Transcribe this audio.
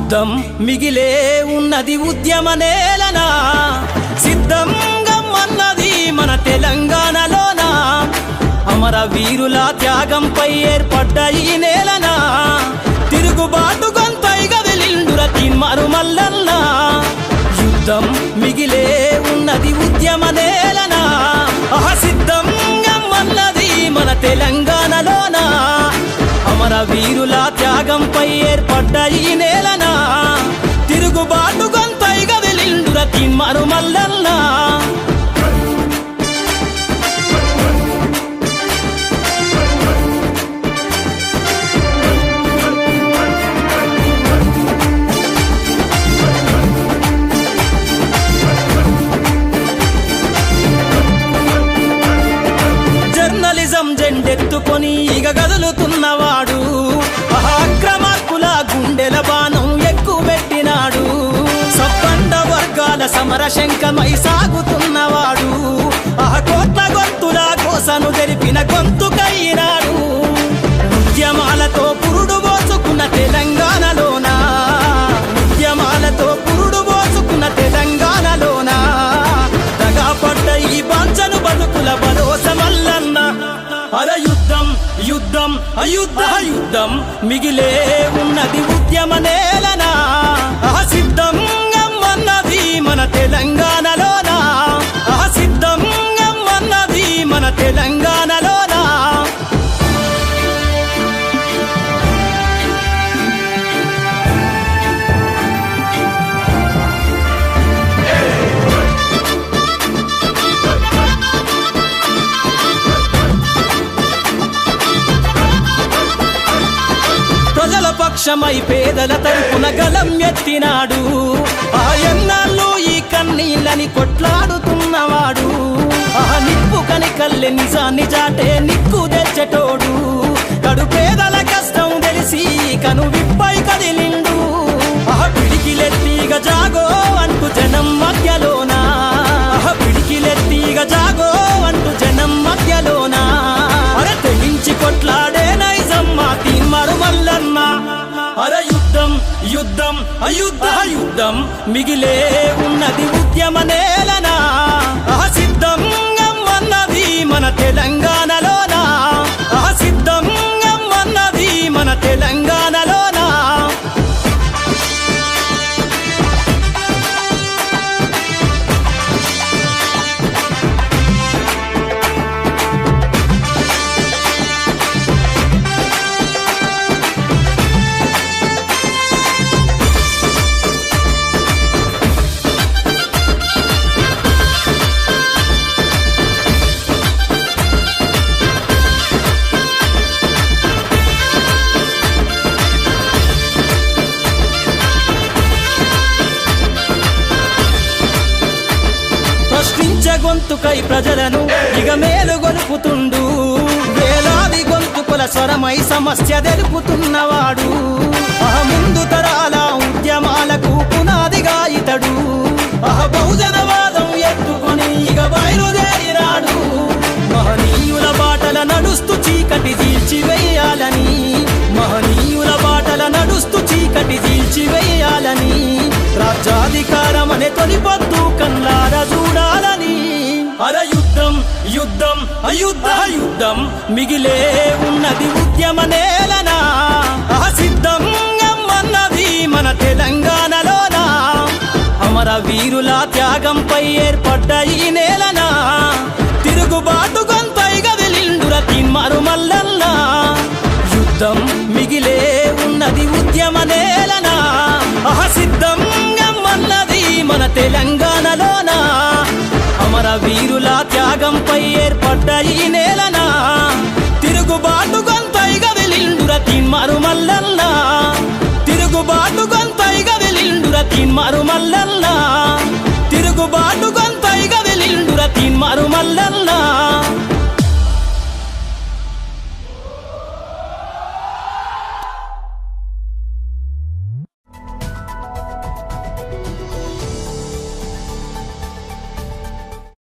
యుద్ధం మిగిలే ఉన్నది ఉద్యమ నేలనా, సిద్ధంగా అన్నది మన తెలంగాణలోన, అమర వీరుల త్యాగంపై ఏర్పడ్డ ఈ నేలనా, తిరుగుబాటు గొంతై గదిలిండుర తీన్మారు మల్లన్న. యుద్ధం మిగిలే ఉన్నది ఉద్యమ నేలనా, సిద్ధంగా అన్నది మన తెలంగాణలోన, అమర వీరుల త్యాగంపై ఏర్పడ్డ ఈ నేలనా, తిరుగుబాటు గొంతై గదిలిండుర తీన్మారు మల్లన్న. జర్నలిజం జెండెత్తుకొని ఇగ గదులుతున్నవాడు, అక్రమార్కుల గుండెల బాణం ఎక్కుబెట్టినాడు, సబ్బండ వర్గాల సమర శంఖమై సాగుతున్నవాడు, కోట్ల గొంతుల కోసను జరిపిన గొంతుకైనాడు. ఉద్యమాలతో పురుడు పోసుకున్న తెలంగాణలోన, ఉద్యమాలతో పురుడు పోసుకున్న తెలంగాణలోన, దగాపడ్డ ఈ బాంచను బతుకుల భరోసా మల్లన్న. అర యుద్ధం యుద్ధం అయుద్ధ యుద్ధం మిగిలే ఉన్నది ఉద్యమ నేలనా, సిద్ధంగా అన్నది మన తెలంగాణలోన, సిద్ధంగా అన్నది మన తెలంగాణలోన. ప్రజల పక్షమై పేదల తరపున గలం ఎత్తినాడు, ఎన్నాళ్ళు ఈ కన్నీళ్ళని కొట్లాడుతున్నవాడు, నిప్పు కనికల్లె నిజాన్ని చాటే నిక్కు తెచ్చటోడు, కడు పేదల కష్టం తెలిసి కను విప్పై కదిలిండు, పిడికిలెత్తిగ జాగో అంటూ జనం మధ్యలోన, పిడికిలెత్తిగ జాగో అంటూ జనం మధ్యలోన, అర తెగించి కొట్లాడే నైజమ్మ తీన్మారు మల్లన్న. అర యుద్ధం యుద్ధం అయుద్ధ యుద్ధం మిగిలే ఉన్నది ఉద్యమ నేలనా, సిద్ధంగా అన్నది మన తెలంగాణలోన, సిద్ధంగా అన్నది మన తెలంగాణలోన. ప్రశ్నించే గొంతుకై ప్రజలను ఇక మేలు గొలుపుతుండు, వేలాది గొంతుకుల స్వరమై సమస్య తెలుపుతున్నవాడు, ముందు తరాల ఉద్యమాలకు పునాదిగా ఇతడు, బహుజనవాదం ఎత్తుకొని ఇక బయలుదేరినాడు, మహనీయుల బాటల నడుస్తూ చీకటి చీల్చివేయాలని, మహనీయుల బాటల నడుస్తూ చీకటి చీల్చివేయాలని, రాజ్యాధికారం అనే తొలిపొద్దు కన్నార చూడాలని. అర యుద్ధం యుద్ధం అయుద్ధ యుద్ధం మిగిలే ఉన్నది ఉద్యమ నేలనా, సిద్ధంగా అన్నది మన తెలంగాణలోన, అమర వీరుల త్యాగంపై ఏర్పడ్డ ఈ నేలనా, తిరుగుబాటు గొంతై గదిలిండుర తీన్మారు మల్లన్న. యుద్ధం మిగిలే ఉన్నది ఉద్యమ నేలనా, సిద్ధంగా అన్నది మన తెలంగాణలోన, అమర వీరుల త్యాగంపై ఏర్పడ్డ ఈ నేలనా, తిరుగుబాటు గొంతై గదిలిండుర తీన్మారు మల్లన్న, తిరుగుబాటు గొంతై గదిలిండుర తీన్మారు మల్లన్న, తిరుగుబాటు